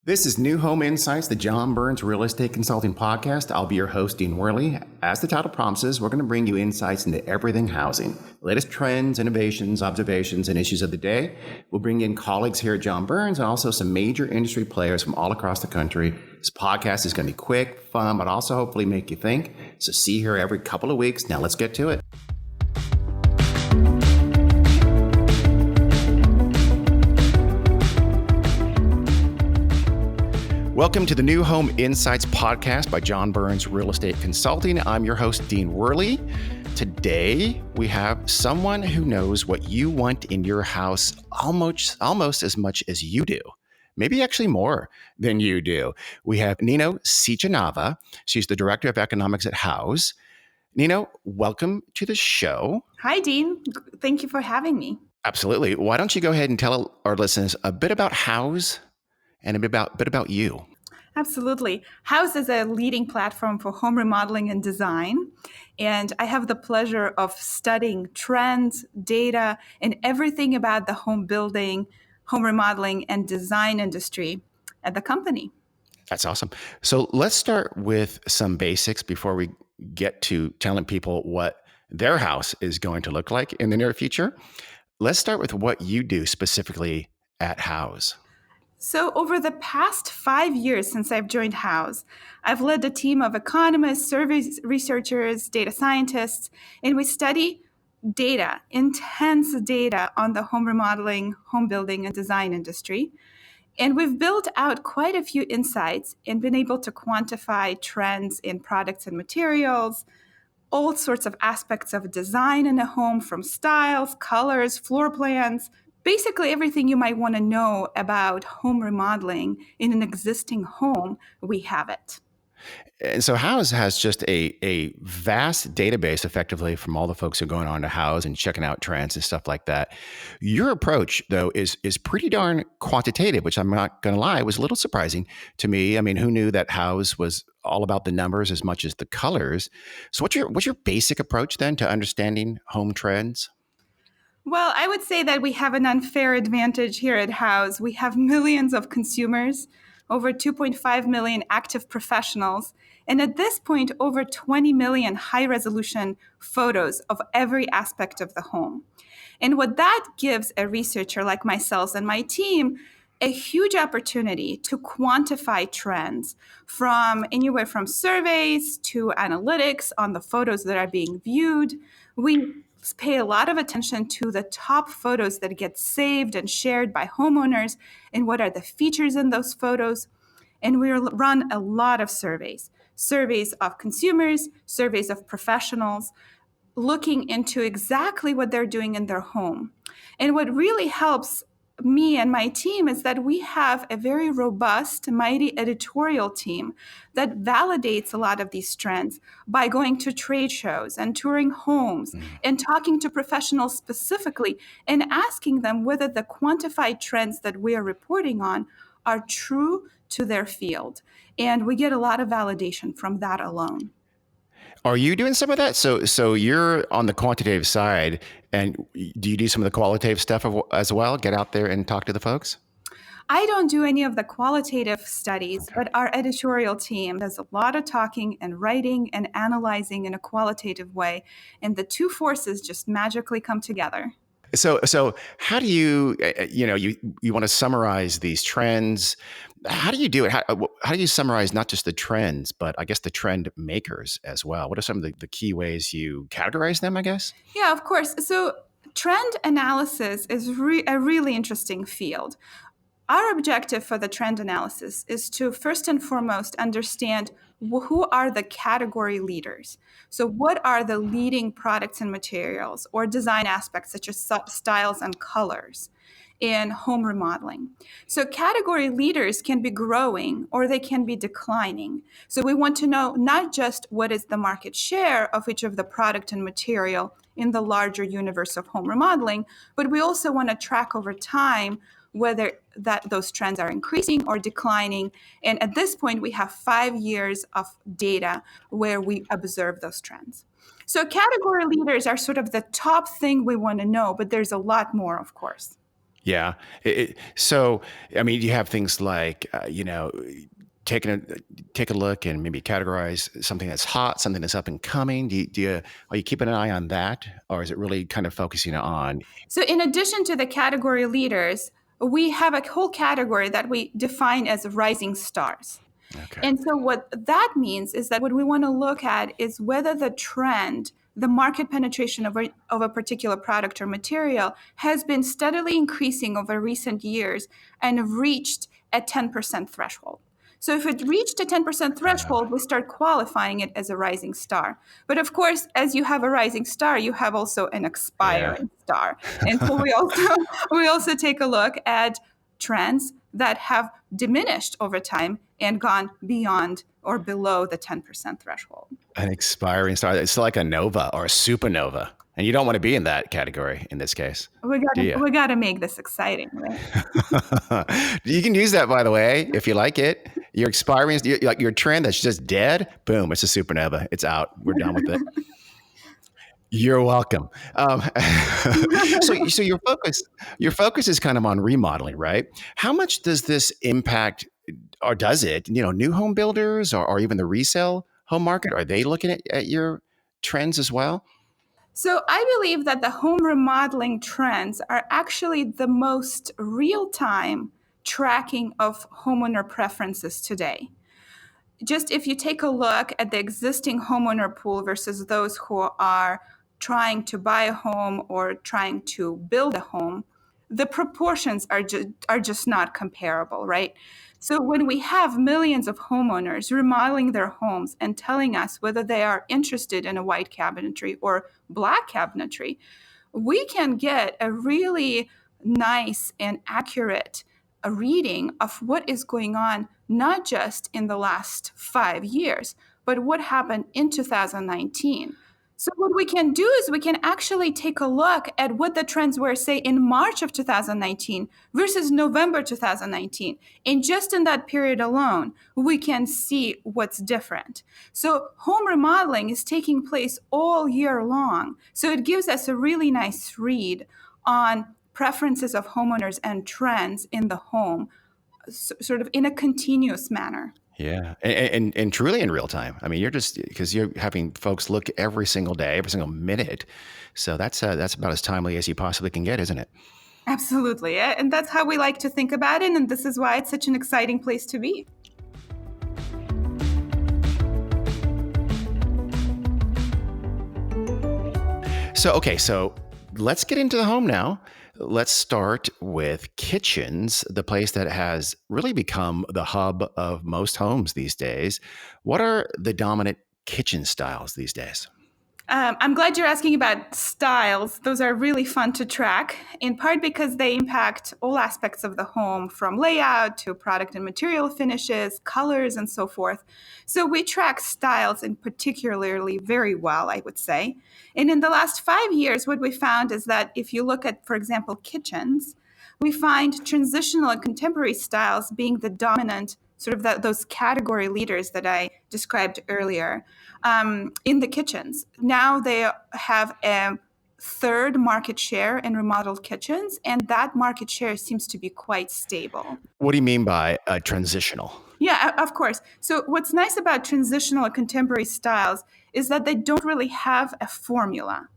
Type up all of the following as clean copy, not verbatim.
This is New Home Insights, the John Burns Real Estate Consulting Podcast. I'll be your host, Dean Worley. As the title promises, we're going to bring you insights into everything housing, latest trends, innovations, observations, and issues of the day. We'll bring in colleagues here at John Burns and also some major industry players from all across the country. This podcast is going to be quick, fun, but also hopefully make you think. So see you here every couple of weeks. Now let's get to it. Welcome to the New Home Insights podcast by John Burns Real Estate Consulting. I'm your host, Dean Worley. Today, we have someone who knows what you want in your house almost as much as you do. Maybe actually more than you do. We have Nino Sitchinava. She's the Director of Economics at Houzz. Nino, welcome to the show. Hi, Dean. Thank you for having me. Absolutely. Why don't you go ahead and tell our listeners a bit about Houzz and a bit about you. Absolutely. Houzz is a leading platform for home remodeling and design. And I have the pleasure of studying trends, data, and everything about the home building, home remodeling, and design industry at the company. That's awesome. So let's start with some basics before we get to telling people what their house is going to look like in the near future. Let's start with what you do specifically at Houzz. So over the past 5 years since I've joined Houzz, I've led a team of economists, survey researchers, data scientists, and we study data, intense data on the home remodeling, home building, and design industry. And we've built out quite a few insights and been able to quantify trends in products and materials, all sorts of aspects of design in a home, from styles, colors, floor plans, basically everything you might want to know about home remodeling in an existing home, we have it. And so Houzz has just a vast database effectively from all the folks who are going on to Houzz and checking out trends and stuff like that. Your approach, though, is pretty darn quantitative, which I'm not going to lie, was a little surprising to me. I mean, who knew that Houzz was all about the numbers as much as the colors? So what's your basic approach then to understanding home trends? Well, I would say that we have an unfair advantage here at Houzz. We have millions of consumers, over 2.5 million active professionals, and at this point, over 20 million high-resolution photos of every aspect of the home. And what that gives a researcher like myself and my team a huge opportunity to quantify trends from anywhere from surveys to analytics on the photos that are being viewed. We pay a lot of attention to the top photos that get saved and shared by homeowners and what are the features in those photos. And we run a lot of surveys of consumers, surveys of professionals, looking into exactly what they're doing in their home. And what really helps me and my team is that we have a very robust, mighty editorial team that validates a lot of these trends by going to trade shows and touring homes and talking to professionals specifically and asking them whether the quantified trends that we are reporting on are true to their field. And we get a lot of validation from that alone. Are you doing some of that? So you're on the quantitative side, and do you do some of the qualitative stuff as well? Get out there and talk to the folks? I don't do any of the qualitative studies, but our editorial team does a lot of talking and writing and analyzing in a qualitative way, and the two forces just magically come together. So how do you want to summarize these trends? How do you do it? How do you summarize not just the trends, but I guess the trend makers as well? What are some of the key ways you categorize them, I guess? Yeah, of course. So trend analysis is a really interesting field. Our objective for the trend analysis is to first and foremost understand who are the category leaders. So what are the leading products and materials or design aspects such as styles and colors in home remodeling? So category leaders can be growing or they can be declining. So we want to know not just what is the market share of each of the product and material in the larger universe of home remodeling, but we also want to track over time whether those trends are increasing or declining. And at this point, we have 5 years of data where we observe those trends. So category leaders are sort of the top thing we want to know, but there's a lot more, of course. Yeah. So, I mean, you have things like, taking a take a look and maybe categorize something that's hot, something that's up and coming. Are you keeping an eye on that, or is it really kind of focusing on? So, in addition to the category leaders, we have a whole category that we define as rising stars. Okay. And so, what that means is that what we want to look at is whether the trend, the market penetration of a particular product or material has been steadily increasing over recent years and reached a 10% threshold. So if it reached a 10% threshold, we start qualifying it as a rising star. But of course, as you have a rising star, you have also an Yeah. expiring star. And so we also take a look at trends that have diminished over time and gone beyond or below the 10% threshold. An expiring star. It's like a nova or a supernova. And you don't want to be in that category in this case, We do gotta you? we gotta make this exciting, right? You can use that, by the way, if you like it. Your expiring, like your trend that's just dead, boom, it's a supernova. It's out. We're done with it. You're welcome. So your focus is kind of on remodeling, right? How much does this impact, or does it, new home builders or even the resale home market? Are they looking at your trends as well? So I believe that the home remodeling trends are actually the most real-time tracking of homeowner preferences today. Just if you take a look at the existing homeowner pool versus those who are trying to buy a home or trying to build a home, the proportions are just not comparable, right? So when we have millions of homeowners remodeling their homes and telling us whether they are interested in a white cabinetry or black cabinetry, we can get a really nice and accurate reading of what is going on, not just in the last 5 years, but what happened in 2019. So, what we can do is we can actually take a look at what the trends were, say, in March of 2019 versus November 2019. And just in that period alone, we can see what's different. So, home remodeling is taking place all year long. So, it gives us a really nice read on preferences of homeowners and trends in the home, sort of in a continuous manner. Yeah, and truly in real time. I mean, you're just because you're having folks look every single day, every single minute. So that's about as timely as you possibly can get, isn't it? Absolutely. And that's how we like to think about it. And this is why it's such an exciting place to be. So let's get into the home now. Let's start with kitchens, the place that has really become the hub of most homes these days. What are the dominant kitchen styles these days? I'm glad you're asking about styles. Those are really fun to track, in part because they impact all aspects of the home, from layout to product and material finishes, colors, and so forth. So we track styles in particularly very well, I would say. And in the last 5 years, what we found is that if you look at, for example, kitchens, we find transitional and contemporary styles being the dominant sort of those category leaders that I described earlier in the kitchens. Now they have a third market share in remodeled kitchens, and that market share seems to be quite stable. What do you mean by transitional? Yeah, of course. So, what's nice about transitional and contemporary styles is that they don't really have a formula.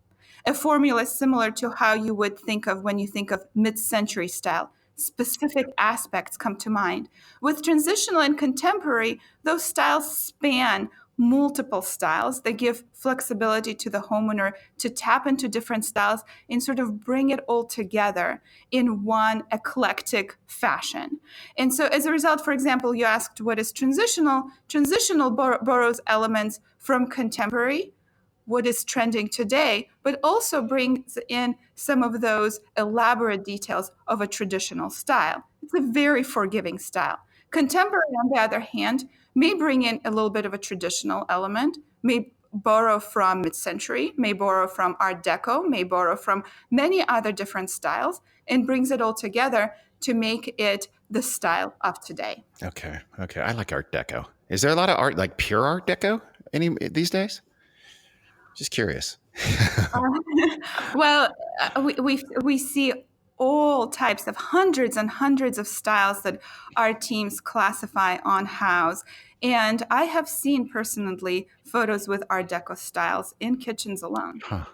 A formula is similar to how you would think of when you think of mid century style. Specific aspects come to mind. With transitional and contemporary, those styles span multiple styles. They give flexibility to the homeowner to tap into different styles and sort of bring it all together in one eclectic fashion. And so, as a result, for example, you asked what is transitional. Transitional borrows elements from contemporary, what is trending today, but also brings in some of those elaborate details of a traditional style. It's a very forgiving style. Contemporary, on the other hand, may bring in a little bit of a traditional element, may borrow from mid-century, may borrow from Art Deco, may borrow from many other different styles, and brings it all together to make it the style of today. Okay. I like Art Deco. Is there a lot of art, like pure Art Deco, any these days? Just curious. Well, we see all types of hundreds and hundreds of styles that our teams classify on Houzz. And I have seen personally photos with Art Deco styles in kitchens alone. Huh.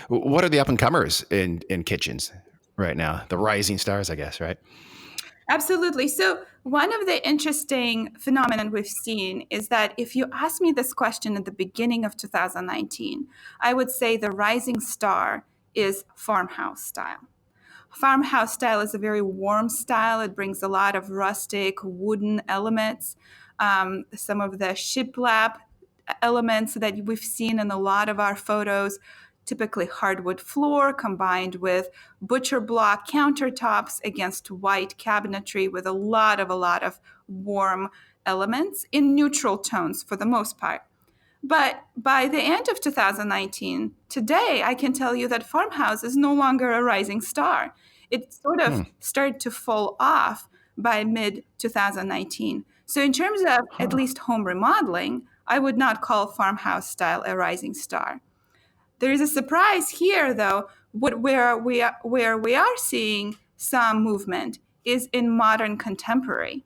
What are the up and comers in kitchens right now? The rising stars, I guess, right? Absolutely. So, one of the interesting phenomenon we've seen is that if you asked me this question at the beginning of 2019, I would say the rising star is farmhouse style. Farmhouse style is a very warm style. It brings a lot of rustic wooden elements, some of the shiplap elements that we've seen in a lot of our photos, typically hardwood floor combined with butcher block countertops against white cabinetry with a lot of warm elements in neutral tones for the most part. But by the end of 2019, today, I can tell you that farmhouse is no longer a rising star. It sort of started to fall off by mid 2019. So, in terms of at least home remodeling, I would not call farmhouse style a rising star. There is a surprise here, though. Where we are seeing some movement is in modern contemporary.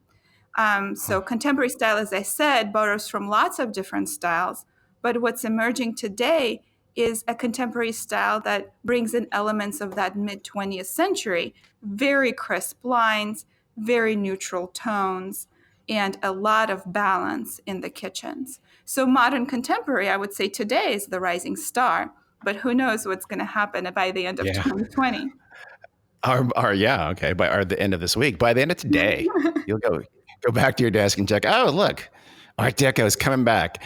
So contemporary style, as I said, borrows from lots of different styles. But what's emerging today is a contemporary style that brings in elements of that mid 20th century, very crisp lines, very neutral tones, and a lot of balance in the kitchens. So modern contemporary, I would say today is the rising star, but who knows what's going to happen by the end of Yeah. 2020. Yeah, okay. By the end of this week, by the end of today, you'll go back to your desk and check. Oh, look, Art Deco is coming back.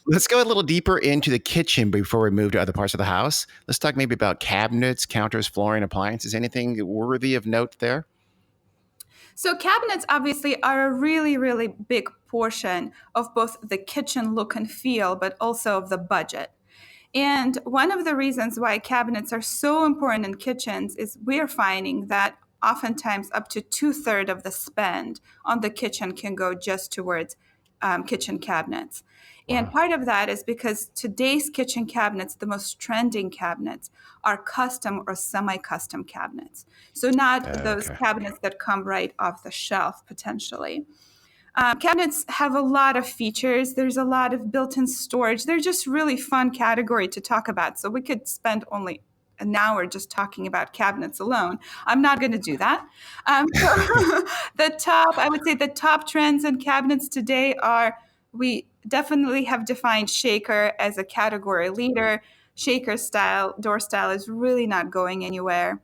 Let's go a little deeper into the kitchen before we move to other parts of the house. Let's talk maybe about cabinets, counters, flooring, appliances. Anything worthy of note there? So cabinets obviously are a really, really big portion of both the kitchen look and feel, but also of the budget. And one of the reasons why cabinets are so important in kitchens is we're finding that oftentimes up to 2/3 of the spend on the kitchen can go just towards kitchen cabinets. And Wow. part of that is because today's kitchen cabinets, the most trending cabinets, are custom or semi-custom cabinets. So not those Okay. cabinets that come right off the shelf potentially. Cabinets have a lot of features. There's a lot of built-in storage. They're just really fun category to talk about. So we could spend only an hour just talking about cabinets alone. I'm not going to do that. So I would say the top trends in cabinets today are we definitely have defined shaker as a category leader. Shaker style, door style is really not going anywhere.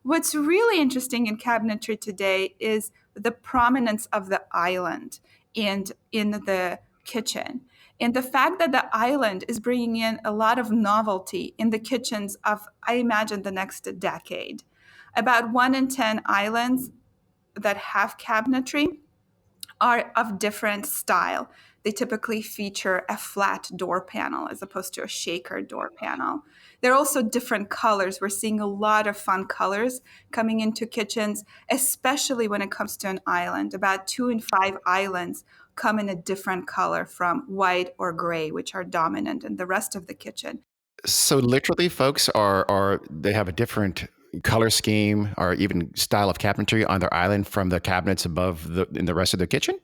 What's really interesting in cabinetry today is the prominence of the island in the kitchen. And the fact that the island is bringing in a lot of novelty in the kitchens of, I imagine, the next decade. About 1 in 10 islands that have cabinetry are of different style. They typically feature a flat door panel as opposed to a shaker door panel. They're also different colors. We're seeing a lot of fun colors coming into kitchens, especially when it comes to an island. About 2 in 5 islands come in a different color from white or gray, which are dominant in the rest of the kitchen. So literally, folks are they have a different color scheme or even style of cabinetry on their island from the cabinets in the rest of the kitchen?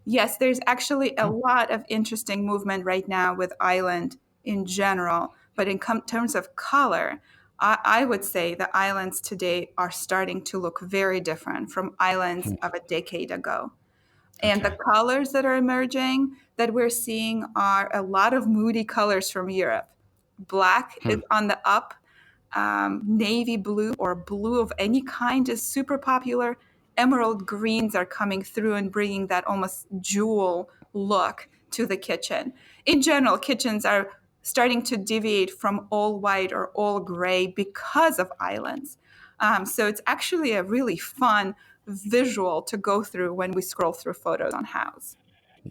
Yes, there's actually a Oh. lot of interesting movement right now with island in general, but in terms of color, I would say the islands today are starting to look very different from islands of a decade ago. And the Okay. colors that are emerging that we're seeing are a lot of moody colors from Europe. Black Hmm. is on the up. Navy blue or blue of any kind is super popular. Emerald greens are coming through and bringing that almost jewel look to the kitchen. In general, kitchens are starting to deviate from all white or all gray because of islands. So it's actually a really fun visual to go through when we scroll through photos on Houzz.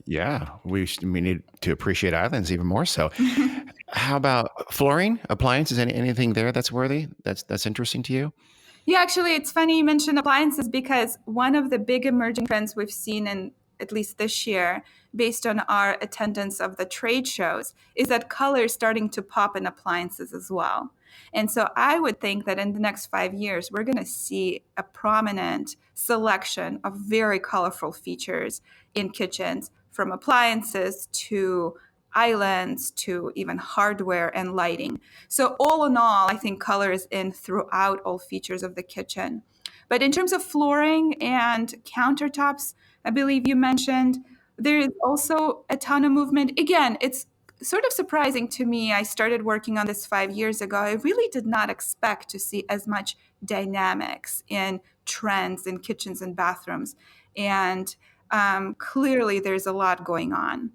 Yeah, we need to appreciate islands even more so. How about flooring, appliances? Anything there that's worthy? That's interesting to you? Yeah, actually, it's funny you mentioned appliances because one of the big emerging trends we've seen in at least this year, based on our attendance of the trade shows, is that color is starting to pop in appliances as well. And so I would think that in the next 5 years, we're going to see a prominent selection of very colorful features in kitchens, from appliances to islands to even hardware and lighting. So all in all, I think color is in throughout all features of the kitchen. But in terms of flooring and countertops, I believe you mentioned, there is also a ton of movement. Again, it's sort of surprising to me. I started working on this 5 years ago. I really did not expect to see as much dynamics in trends in kitchens and bathrooms. And clearly, there's a lot going on.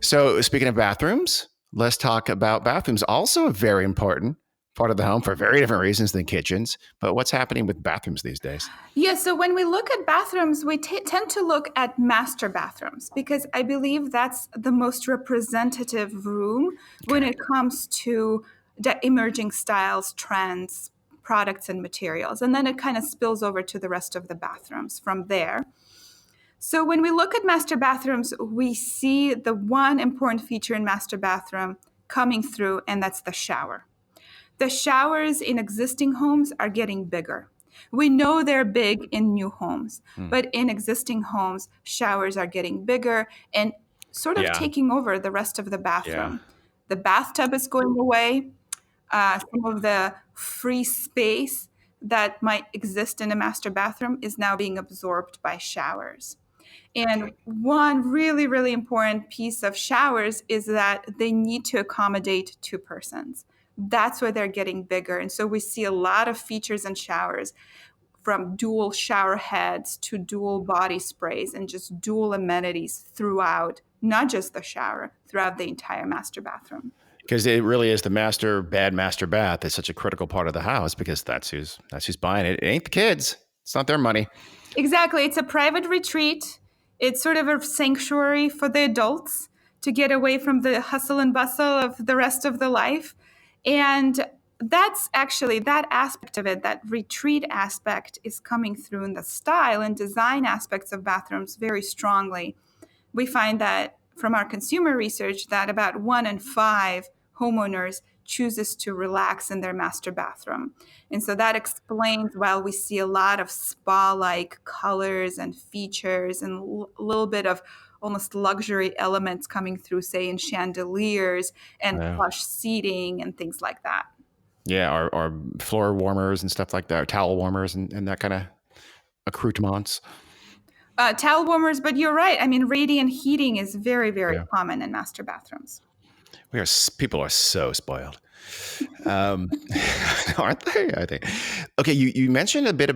So speaking of bathrooms, let's talk about bathrooms. Also a very important part of the home for very different reasons than kitchens. But what's happening with bathrooms these days? Yeah, so when we look at bathrooms, we tend to look at master bathrooms because I believe that's the most representative room when it comes to the emerging styles, trends, products, and materials. And then it kind of spills over to the rest of the bathrooms from there. So when we look at master bathrooms, we see the one important feature in master bathroom coming through, and that's the shower. The showers in existing homes are getting bigger. We know they're big in new homes, but in existing homes, showers are getting bigger and sort of taking over the rest of the bathroom. The bathtub is going away. Some of the free space that might exist in a master bathroom is now being absorbed by showers. And one really, really important piece of showers is that they need to accommodate two persons. That's why they're getting bigger. And so we see a lot of features in showers, from dual shower heads to dual body sprays and just dual amenities throughout, not just the shower, throughout the entire master bathroom. Because it really is the master bath that's such a critical part of the house, because that's who's buying it. It ain't the kids. It's not their money. Exactly. It's a private retreat. It's sort of a sanctuary for the adults to get away from the hustle and bustle of the rest of the life. And that's actually, that aspect of it, that retreat aspect, is coming through in the style and design aspects of bathrooms very strongly. We find that from our consumer research that about 1 in 5 homeowners chooses to relax in their master bathroom. And so that explains why we see a lot of spa-like colors and features and a little bit of almost luxury elements coming through, say, in chandeliers and plush seating and things like that. Yeah, or floor warmers and stuff like that, or towel warmers and that kind of accoutrements. Towel warmers, but you're right. I mean, radiant heating is very, very common in master bathrooms. People are so spoiled, aren't they? I think. Okay, you mentioned a bit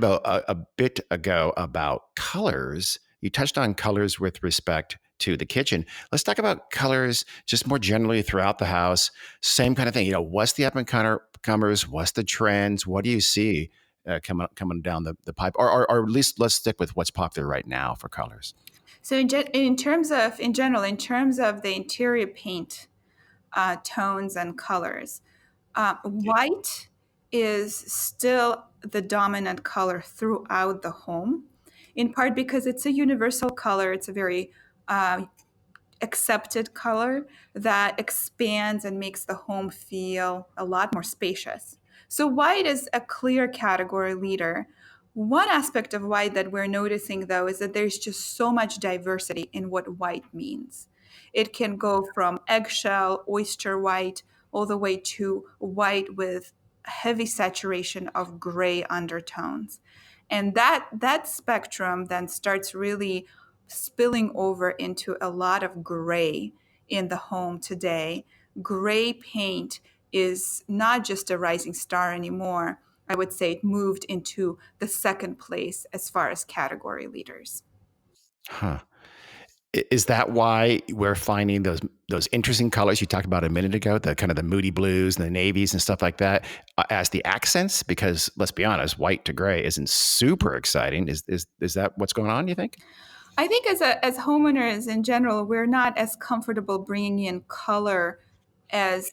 ago about colors. You touched on colors with respect to the kitchen. Let's talk about colors just more generally throughout the house. Same kind of thing. What's the up and comers? What's the trends? What do you see coming down the pipe? Or at least let's stick with what's popular right now for colors. So in terms of the interior paint tones and colors, white is still the dominant color throughout the home, in part because it's a universal color. It's a very accepted color that expands and makes the home feel a lot more spacious. So white is a clear category leader. One aspect of white that we're noticing, though, is that there's just so much diversity in what white means. It can go from eggshell, oyster white, all the way to white with heavy saturation of gray undertones. And that spectrum then starts really spilling over into a lot of gray in the home today. Gray paint is not just a rising star anymore. I would say it moved into the second place as far as category leaders. Huh. Is that why we're finding those interesting colors you talked about a minute ago, the kind of the moody blues and the navies and stuff like that, as the accents? Because let's be honest, white to gray isn't super exciting. Is that what's going on, you think? I think as homeowners in general, we're not as comfortable bringing in color as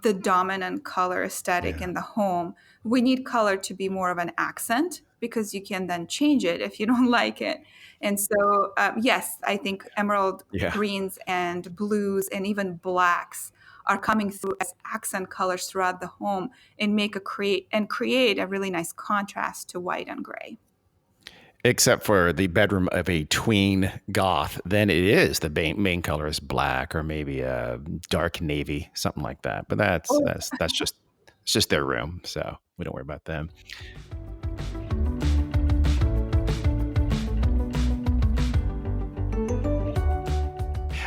the dominant color aesthetic Yeah. in the home. We need color to be more of an accent because you can then change it if you don't like it. And so, yes, I think emerald Yeah. greens and blues and even blacks are coming through as accent colors throughout the home and create a really nice contrast to white and gray. Except for the bedroom of a tween goth, then it is the main color is black or maybe a dark navy, something like that. But that's just it's just their room, so we don't worry about them.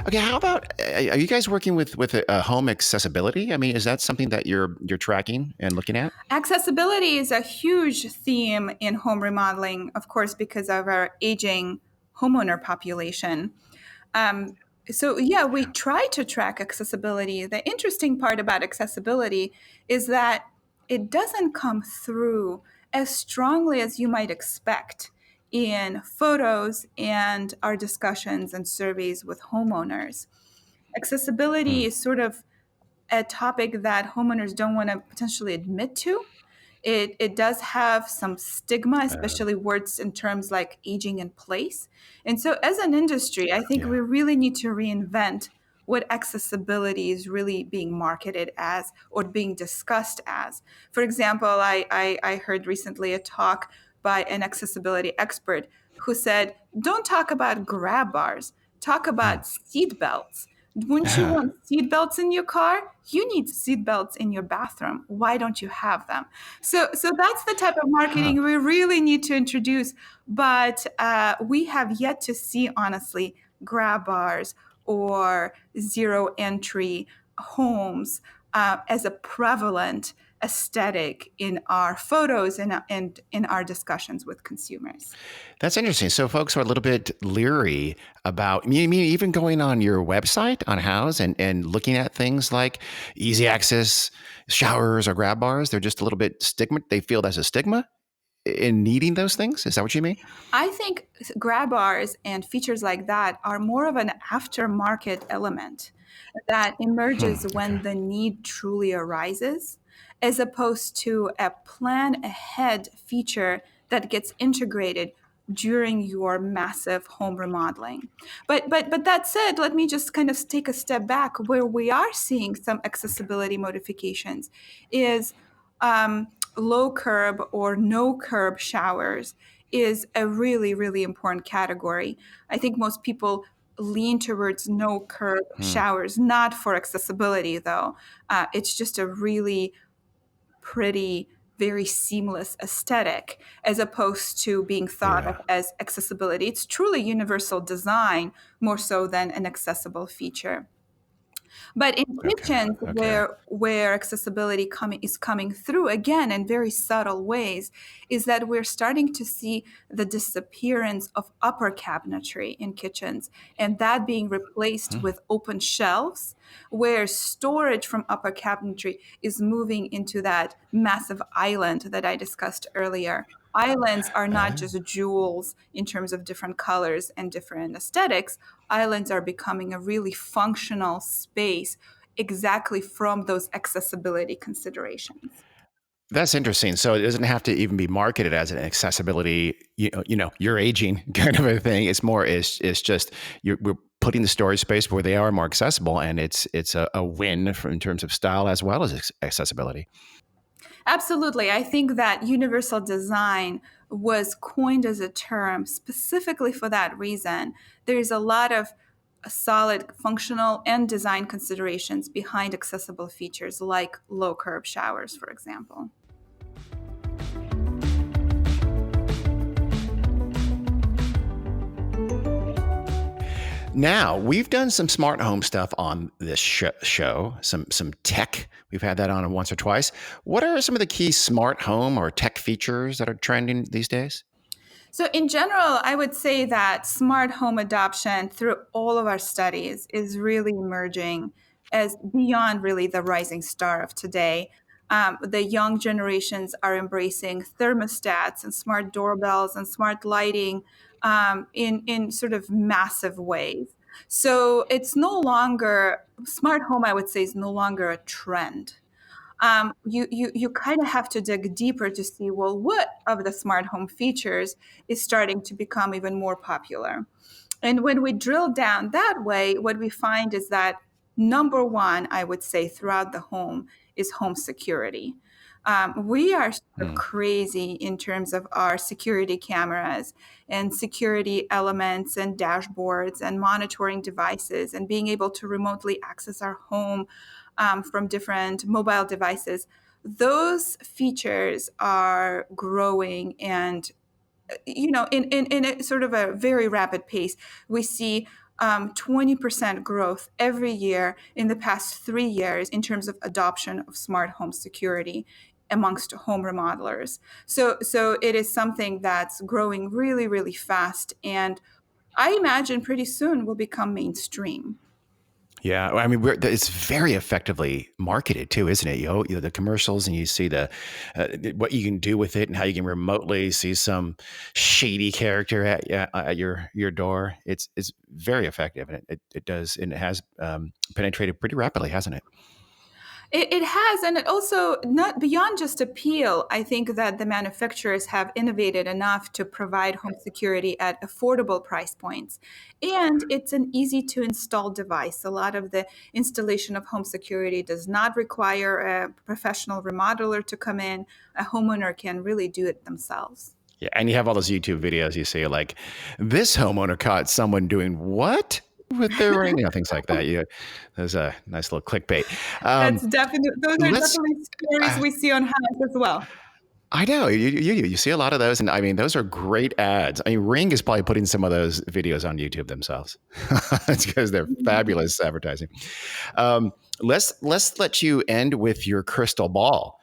Okay, how about are you guys working with a home accessibility? I mean, is that something that you're tracking and looking at? Accessibility is a huge theme in home remodeling, of course, because of our aging homeowner population. Um, so, yeah, we try to track accessibility. The interesting part about accessibility is that it doesn't come through as strongly as you might expect in photos and our discussions and surveys with homeowners. Accessibility Hmm. is sort of a topic that homeowners don't want to potentially admit to. It does have some stigma, especially words in terms like aging in place. And so, as an industry, I think Yeah. we really need to reinvent what accessibility is really being marketed as or being discussed as. For example, I heard recently a talk by an accessibility expert who said, don't talk about grab bars, talk Hmm. about seat belts. Wouldn't you want seat belts in your car? You need seat belts in your bathroom. Why don't you have them? So that's the type of Huh. marketing we really need to introduce. But we have yet to see, honestly, grab bars or zero entry homes as a prevalent aesthetic in our photos and in our discussions with consumers. That's interesting. So folks are a little bit leery about me even going on your website on Houzz and looking at things like easy access showers or grab bars. They're just a little bit stigma. They feel there's a stigma in needing those things. Is that what you mean? I think grab bars and features like that are more of an aftermarket element that emerges when Okay. the need truly arises, as opposed to a plan ahead feature that gets integrated during your massive home remodeling. But that said, let me just kind of take a step back. Where we are seeing some accessibility modifications is low curb or no curb showers is a really, really important category. I think most people lean towards no curb Hmm. showers, not for accessibility though. It's just a really pretty, very seamless aesthetic as opposed to being thought of Yeah. as accessibility. It's truly universal design more so than an accessible feature. But in Okay. kitchens Okay. where accessibility is coming through again in very subtle ways, is that we're starting to see the disappearance of upper cabinetry in kitchens, and that being replaced Hmm. with open shelves, where storage from upper cabinetry is moving into that massive island that I discussed earlier. Islands are not Uh, just jewels in terms of different colors and different aesthetics. Islands are becoming a really functional space exactly from those accessibility considerations. that's interesting. So it doesn't have to even be marketed as an accessibility, you're aging kind of a thing. It's more, it's just we're putting the storage space where they are more accessible, and it's a win in terms of style as well as accessibility. Absolutely. I think that universal design was coined as a term specifically for that reason. There's a lot of solid functional and design considerations behind accessible features like low curb showers, for example. Now we've done some smart home stuff on this show, some tech. We've had that on once or twice. What are some of the key smart home or tech features that are trending these days? So, in general, I would say that smart home adoption through all of our studies is really emerging as beyond really the rising star of today. The young generations are embracing thermostats and smart doorbells and smart lighting in sort of massive ways. So it's no longer, smart home, I would say, is no longer a trend. You kind of have to dig deeper to see, well, what of the smart home features is starting to become even more popular. And when we drill down that way, what we find is that number one, I would say, throughout the home is home security. We are sort of Hmm. crazy in terms of our security cameras and security elements and dashboards and monitoring devices and being able to remotely access our home from different mobile devices. Those features are growing and in a sort of a very rapid pace. We see 20% growth every year in the past 3 years in terms of adoption of smart home security amongst home remodelers. So it is something that's growing really, really fast. And I imagine pretty soon will become mainstream. Yeah, well, I mean, it's very effectively marketed too, isn't it? You know, the commercials, and you see what you can do with it, and how you can remotely see some shady character at your door. It's very effective, and it does, and it has penetrated pretty rapidly, hasn't it? It has, and it also, not beyond just appeal, I think that the manufacturers have innovated enough to provide home security at affordable price points. And it's an easy to install device. A lot of the installation of home security does not require a professional remodeler to come in. A homeowner can really do it themselves. Yeah, and you have all those YouTube videos you see, like this homeowner caught someone doing what with their ring, things like that. Yeah, there's a nice little clickbait. Um, Those are let's. definitely stories Uh, we see on House as well. I know you see a lot of those, and I mean those are great ads. I mean, Ring is probably putting some of those videos on YouTube themselves. It's because they're fabulous advertising. Um, let's let you end with your crystal ball.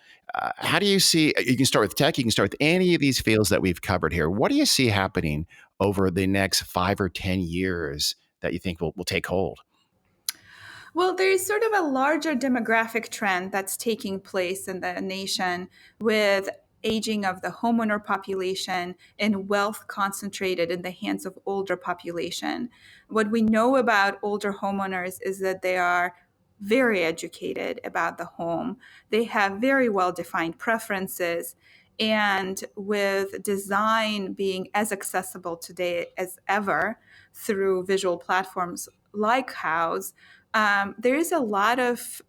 How do you see? You can start with tech. You can start with any of these fields that we've covered here. What do you see happening over the next 5 or 10 years that you think will take hold? Well, there's sort of a larger demographic trend that's taking place in the nation with aging of the homeowner population and wealth concentrated in the hands of older population. What we know about older homeowners is that they are very educated about the home. They have very well defined preferences. And with design being as accessible today as ever through visual platforms like Houzz, there is a lot of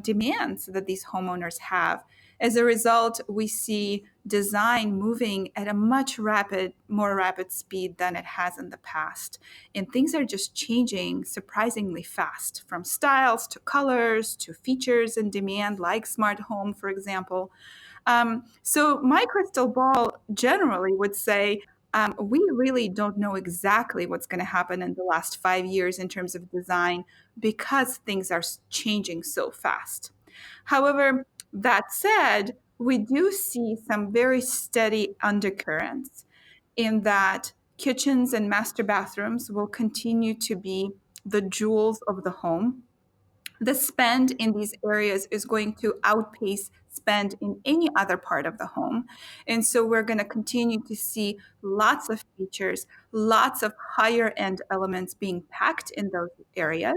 demands that these homeowners have. As a result, we see design moving at a more rapid speed than it has in the past. And things are just changing surprisingly fast, from styles to colors to features and demand, like smart home, for example. So my crystal ball generally would say we really don't know exactly what's going to happen in the last 5 years in terms of design because things are changing so fast. However, that said, we do see some very steady undercurrents in that kitchens and master bathrooms will continue to be the jewels of the home. The spend in these areas is going to outpace spend in any other part of the home. And so we're going to continue to see lots of features, lots of higher end elements being packed in those areas.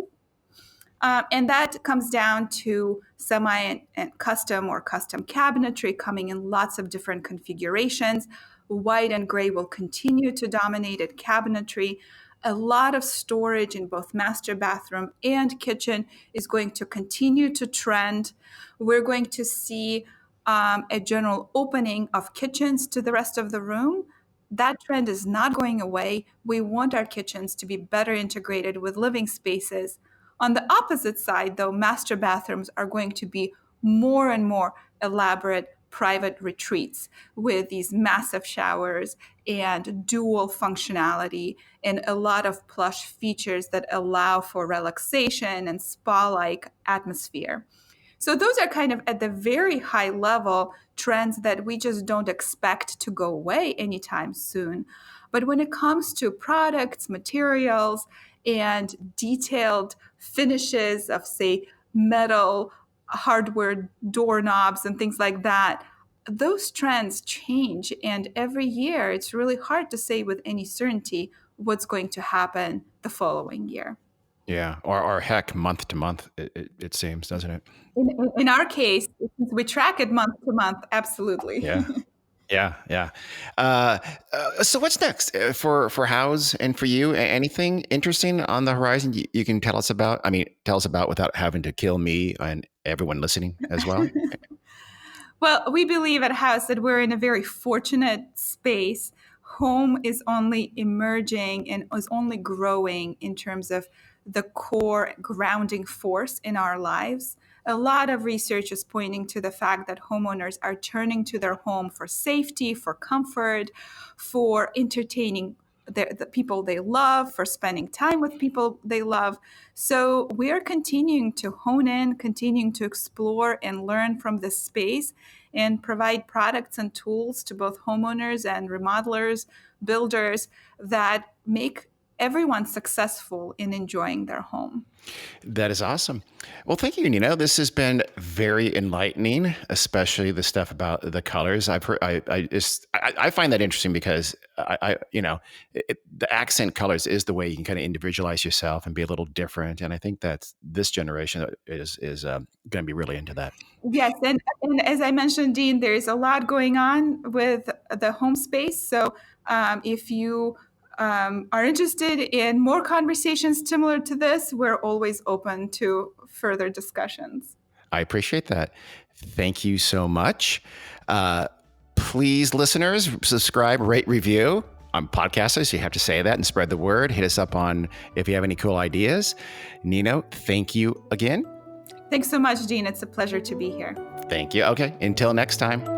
And that comes down to semi and custom or custom cabinetry coming in lots of different configurations. White and gray will continue to dominate at cabinetry. A lot of storage in both master bathroom and kitchen is going to continue to trend. We're going to see a general opening of kitchens to the rest of the room. That trend is not going away. We want our kitchens to be better integrated with living spaces. On the opposite side, though, master bathrooms are going to be more and more elaborate private retreats with these massive showers and dual functionality and a lot of plush features that allow for relaxation and spa like atmosphere. So, those are kind of at the very high level trends that we just don't expect to go away anytime soon. But when it comes to products, materials, and detailed finishes of, say, metal, hardware doorknobs, and things like that, those trends change. And every year, it's really hard to say with any certainty what's going to happen the following year. Yeah. Or heck, month to month, it seems, doesn't it? In our case, since we track it month to month, absolutely. Yeah. Yeah, yeah. Uh, so what's next for Houzz and for you? Anything interesting on the horizon you can tell us about? I mean, tell us about without having to kill me and everyone listening as well. Well, we believe at Houzz that we're in a very fortunate space. Home is only emerging and is only growing in terms of the core grounding force in our lives. A lot of research is pointing to the fact that homeowners are turning to their home for safety, for comfort, for entertaining the people they love, for spending time with people they love. So we are continuing to hone in, continuing to explore and learn from this space and provide products and tools to both homeowners and remodelers, builders that make everyone successful in enjoying their home. That is awesome. Well, thank you, Nino. This has been very enlightening, especially the stuff about the colors. I've heard, I find that interesting because the accent colors is the way you can kind of individualize yourself and be a little different. And I think that this generation is going to be really into that. Yes, and as I mentioned, Dean, there's a lot going on with the home space. So if you are interested in more conversations similar to this, we're always open to further discussions. I appreciate that. Thank you so much. Please, listeners, subscribe, rate, review. I'm podcasters, so you have to say that and spread the word. Hit us up on if you have any cool ideas. Nino, thank you again. Thanks so much, Dean. It's a pleasure to be here. Thank you. Okay, until next time.